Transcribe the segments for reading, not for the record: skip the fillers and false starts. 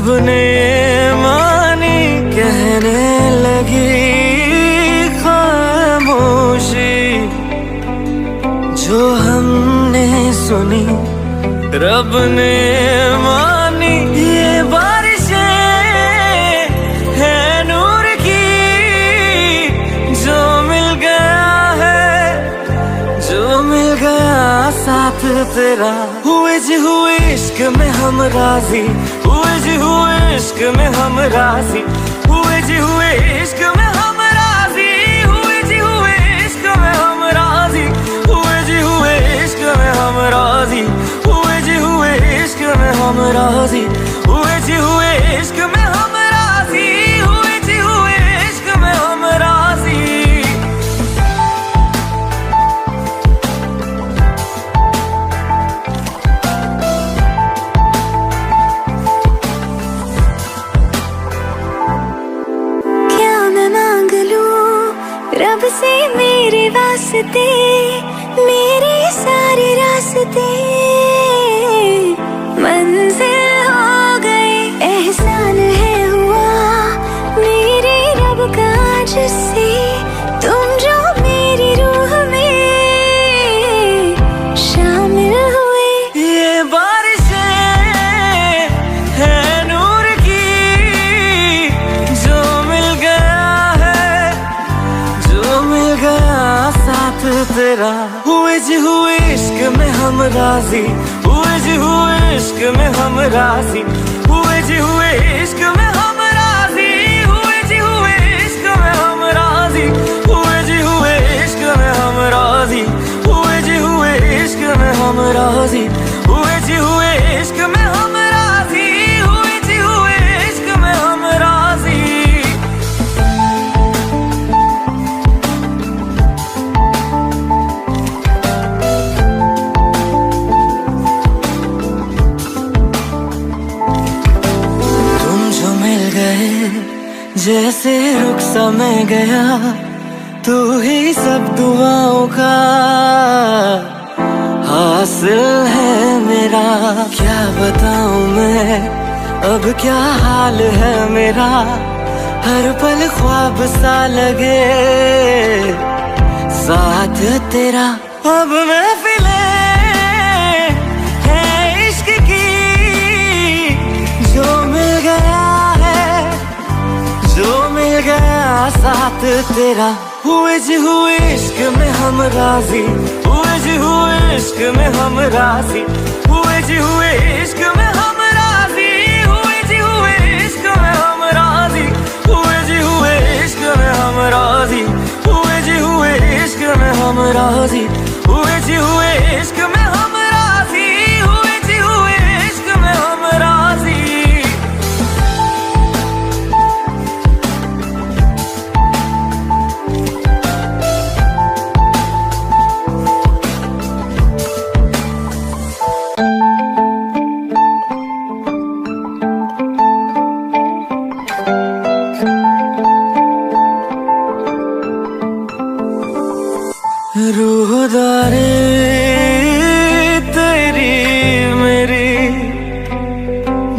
रब ने मानी कहने लगी खामोशी, जो हमने सुनी रब ने मानी। ये बारिशें है नूर की, जो मिल गया है, जो मिल गया साथ तेरा। हुए जी हुए इश्क में हम राजी, हुए जी हुए इश्क में हम राजी, हुए जी हुए इश्क में हम राजी, हुए जी हुए इश्क में हम राजी, हुए जी हुए इश्क में हम राजी, हुए जी हुए इश्क में हम राजी, हुए जी हुए इश्क में हम राजी, हुए जी हुए इश्क में हम राजी। रब से मेरे वास्ते, मेरे सारे रास्ते मंजिल हो गए। एहसान है हुआ मेरे रब का जिससे, तुम जो मेरी रूह में शामिल हुए। ये बारिशें है नूर की, जो मिल गया है, जो मिल गया साथ तेरा। हुए जी हुए इश्क में हम राजी, हुए जी हुए इश्क में हम राजी, हुए जी हुए इश्क में हम राजी, हुए जी हुए इश्क में हम राजी, हुए जी हुए इश्क में हम राजी, हुए जी हुए इश्क में हम राजी, हुए जी हुए इश्क में हम राजी, हुए जी हुए इश्क में हम राजी। जैसे रुख सा मैं गया, तू ही सब दुआओं का हासिल है मेरा। क्या बताऊं मैं अब क्या हाल है मेरा, हर पल ख्वाब सा लगे साथ तेरा। अब महफिलें है इश्क की, जो मिल गया है, जो मिल गया साथ तेरा। हुए जी हुए इश्क में हम राजी, हुए जी हुए इश्क में हम राजी, हुए जी हुए इश्क में हम राजी, हुए जी हुए इश्क में हम राजी, हुए जी हुए इश्क में हम राजी, हुए जी हुए इश्क में हम राजी, हुए जी हुए इश्क में हम राजी, हुए जी हुए इश्क में हम राजी। रूहदारी तेरी मेरी,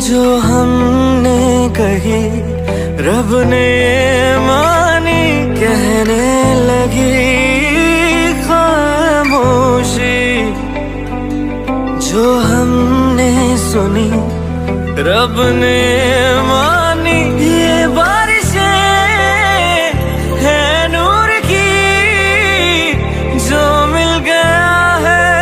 जो हमने कही रब ने मानी कहने लगी खामोशी, जो हमने सुनी रब ने मानी। ये बारिशें है नूर की, जो मिल गया है,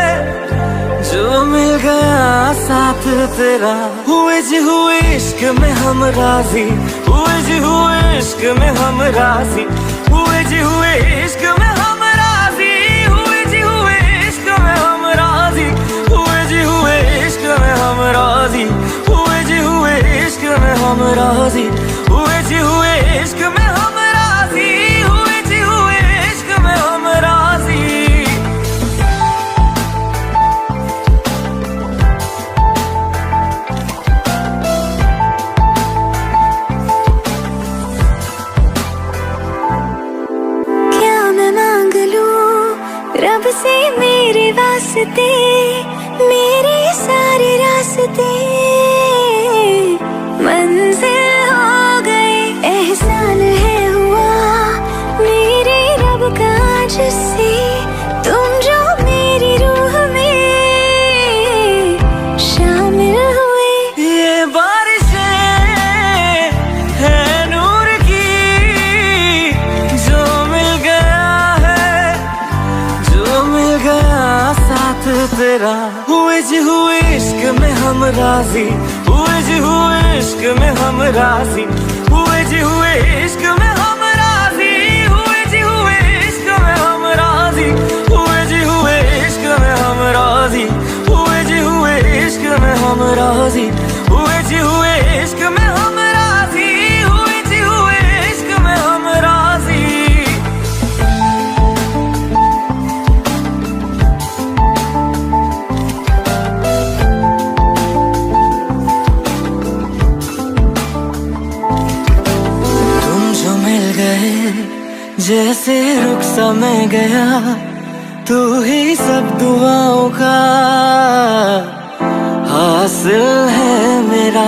जो मिल गया साथ तेरा। हुए जी हुए इश्क में हम राजी, हुए जी हुए इश्क में हम राजी, हुए जी हुए इश्क में हम राजी, हुए जी हुए इश्क में हम राजी, हुए जी हुए इश्क में हम राजी, हुए जी हुए इश्क में हम राजी, हुए जी हुए इश्क में हम राजी, हुए जी हुए इश्क में हम राजी। रब से मेरे वास्ते, मेरे सारे रास्ते तेरा। हुए जी हुए इश्क में हम राजी, हुए जी हुए इश्क में हम राजी, हुए जी हुए इश्क में हम राजी, हुए जी हुए इश्क में हम राजी, हुए जी हुए इश्क में हम राजी, हुए जी हुए इश्क में हम राजी, हुए जी हुए इश्क में हम राजी, हुए जी हुए इश्क में हम राजी। जैसे रुख सा मैं गया, तू ही सब दुआओं का हासिल है मेरा।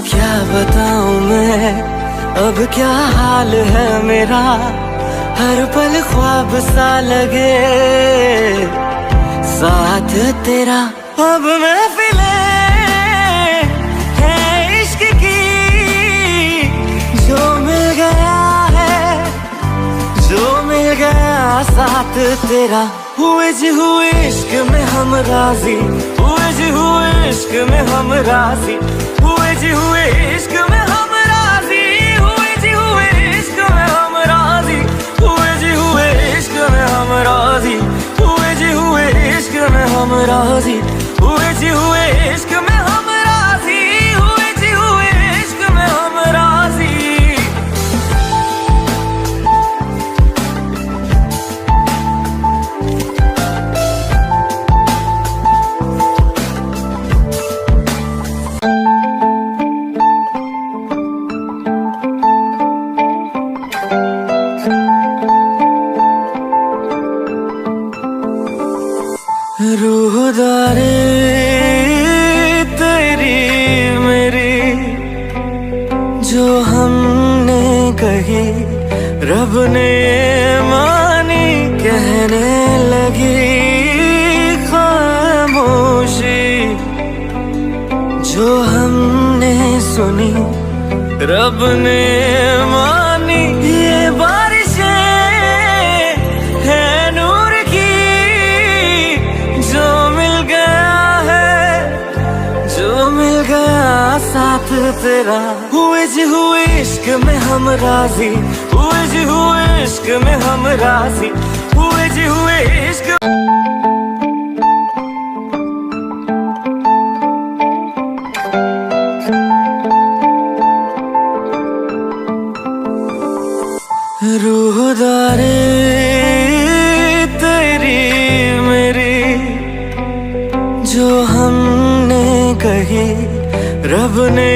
क्या बताऊं मैं अब क्या हाल है मेरा, हर पल ख्वाब सा लगे साथ तेरा। अब महफिले है इश्क की, जो मिल गया जो मिल गया साथ तेरा। हुए जी हुए इश्क में हम राजी, हुए जी हुए इश्क में हम राजी, हुए जी हुए इश्क में हम राजी, हुए जी हुए इश्क में हम राजी, हुए जी हुए इश्क में हम राजी, हुए जी हुए इश्क में हम राजी, हुए जी हुए इश्क में हम राजी, हुए जी हुए इश्क में हम राजी। रूहदारी तेरी मेरी जो हमने कही, रब ने मानी कहने लगी खामोशी। जो हमने सुनी रब ने मानी, ये बारिशें है नूर की, जो मिल गया है जो मिल गया साथ तेरा। हुए जी हुए इश्क में हम राजी, हुए जी हुए इश्क में हम राजी, हुए जी हुए इश्क। रूहदारी तेरी मेरी जो हमने कही, रब ने